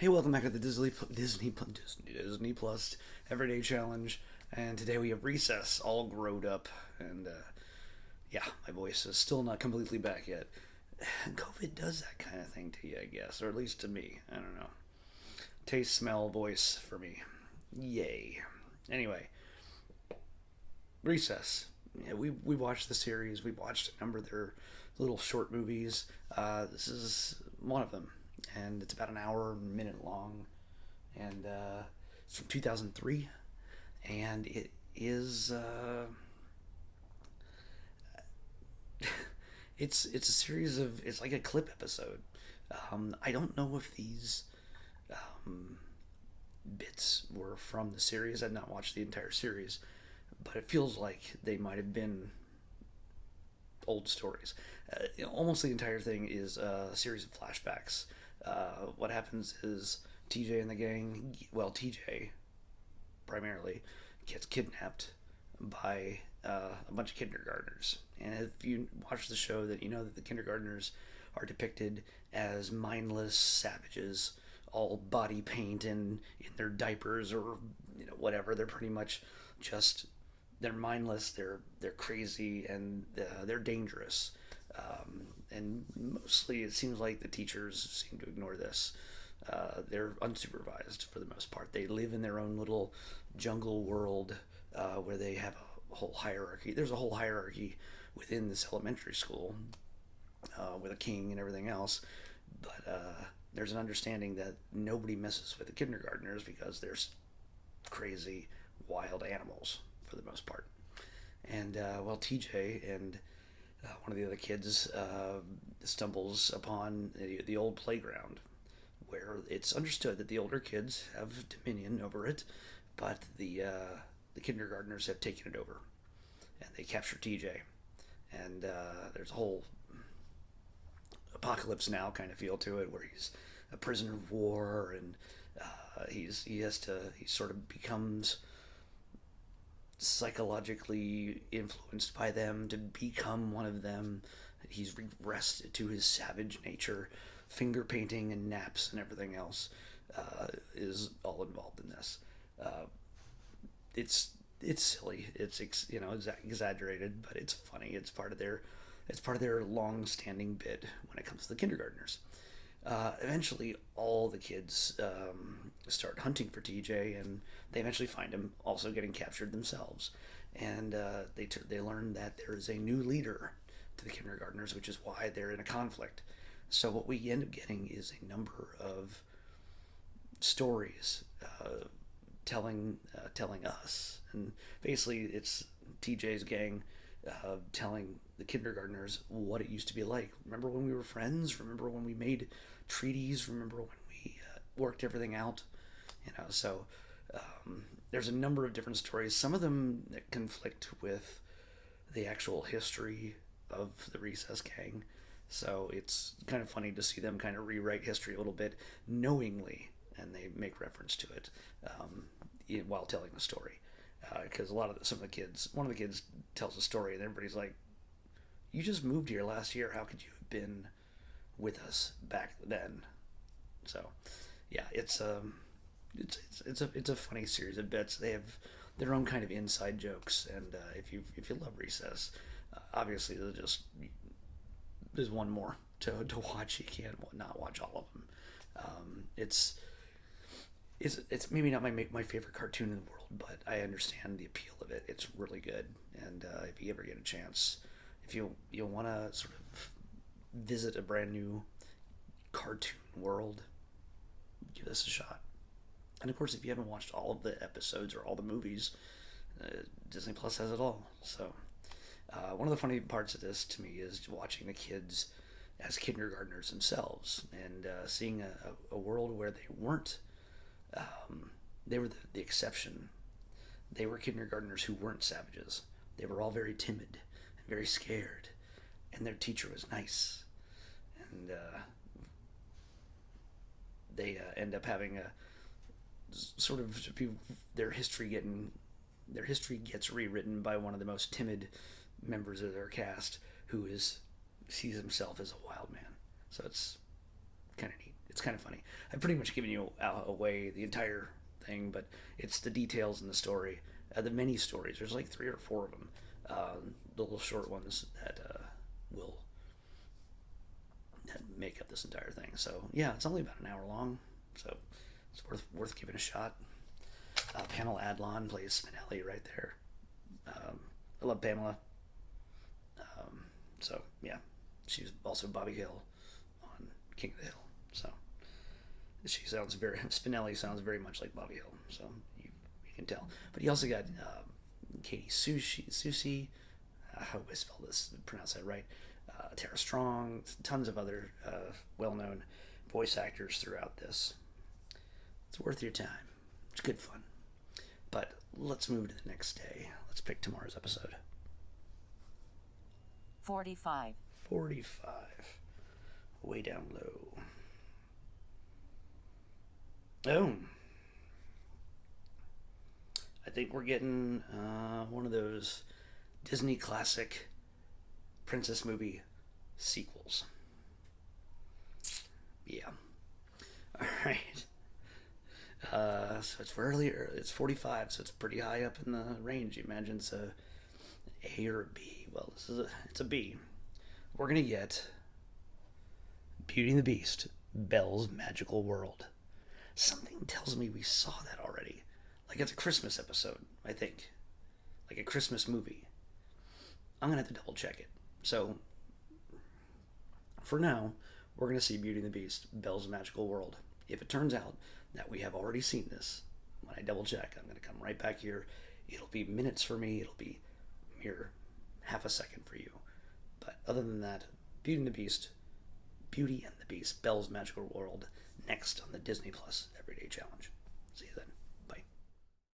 Hey, welcome back to the Disney Plus Everyday Challenge, and today we have Recess all growed up, and yeah, my voice is still not completely back yet. COVID does that kind of thing to you, I guess, or at least to me. I don't know. Taste, smell, voice for me. Yay. Anyway, Recess. Yeah, we watched the series. We watched a number of their little short movies. This is one of them, and it's about an hour and minute long, and it's from 2003, and it is it's a series of it's like a clip episode. I don't know if these um, bits were from the series. I've not watched the entire series, but it feels like they might have been old stories. Almost the entire thing is a series of flashbacks. What happens is TJ and the gang, well, TJ primarily, gets kidnapped by a bunch of kindergartners. And if you watch the show, that you know that the kindergartners are depicted as mindless savages, all body paint and in their diapers or whatever. They're pretty much just they're mindless. They're crazy and they're dangerous. And mostly, it seems like the teachers seem to ignore this. They're unsupervised for the most part. They live in their own little jungle world where they have a whole hierarchy. There's a whole hierarchy within this elementary school with a king and everything else. But there's an understanding that nobody messes with the kindergartners because they're crazy, wild animals for the most part. And well, TJ and one of the other kids stumbles upon the old playground where it's understood that the older kids have dominion over it, but the kindergartners have taken it over, and they capture TJ. And there's a whole apocalypse now kind of feel to it, where he's a prisoner of war, and he sort of becomes psychologically influenced by them to become one of them. He's regressed to his savage nature. Finger painting and naps and everything else is all involved in this. Uh, it's silly. It's exaggerated, but it's funny. It's part of their long-standing bit when it comes to the kindergartners. Eventually, all the kids start hunting for TJ, and they eventually find him, also getting captured themselves. And they learn that there is a new leader to the kindergartners, which is why they're in a conflict. So what we end up getting is a number of stories telling us, and basically it's TJ's gang telling the kindergartners what it used to be like. Remember when we were friends? Remember when we made treaties? Remember when we worked everything out? So there's a number of different stories. Some of them that conflict with the actual history of the Recess gang. So it's kind of funny to see them kind of rewrite history a little bit knowingly, and they make reference to it while telling the story. Because some of the kids, one of the kids tells a story, and everybody's like, "You just moved here last year. How could you have been with us back then?" So, yeah, it's a funny series of bits. They have their own kind of inside jokes, and if you love Recess, obviously there's one more to watch. You can't not watch all of them. It's maybe not my favorite cartoon in the world, but I understand the appeal of it. It's really good, and if you ever get a chance, if you want to sort of visit a brand new cartoon world, give this a shot. And of course, if you haven't watched all of the episodes or all the movies, Disney Plus has it all. So one of the funny parts of this to me is watching the kids as kindergartners themselves, and seeing a world where they weren't. They were the exception. They were kindergartners who weren't savages. They were all very timid and very scared, and their teacher was nice. And they end up having a sort of their history gets rewritten by one of the most timid members of their cast, who sees himself as a wild man. So it's kind of neat. It's kind of funny. I've pretty much given you away the entire thing, but it's the details in the story, the mini stories. There's like three or four of them, the little short ones that will that make up this entire thing. So yeah, it's only about an hour long, so it's worth giving a shot. Pamela Adlon plays Spinelli right there. I love Pamela. So yeah, she's also Bobby Hill on King of the Hill. So she sounds very Spinelli sounds very much like Bobby Hill. So you can tell. But you also got Katie Susie. I hope I spell this, pronounce that right. Tara Strong, tons of other well-known voice actors throughout this. It's worth your time. It's good fun. But let's move to the next day. Let's pick tomorrow's episode. 45. 45. Way down low. Oh. I think we're getting one of those Disney classic princess movie sequels. Yeah. All right. So it's earlier. It's 45, so it's pretty high up in the range. You imagine it's a A or a B. Well, it's a B. We're gonna get Beauty and the Beast, Belle's Magical World. Something tells me we saw that already. Like it's a Christmas episode, I think. Like a Christmas movie. I'm gonna have to double check it. So for now, we're gonna see Beauty and the Beast, Belle's Magical World. If it turns out that we have already seen this, when I double check, I'm gonna come right back here. It'll be minutes for me. It'll be mere half a second for you. But other than that, Beauty and the Beast, Belle's Magical World, next on the Disney Plus Everyday Challenge.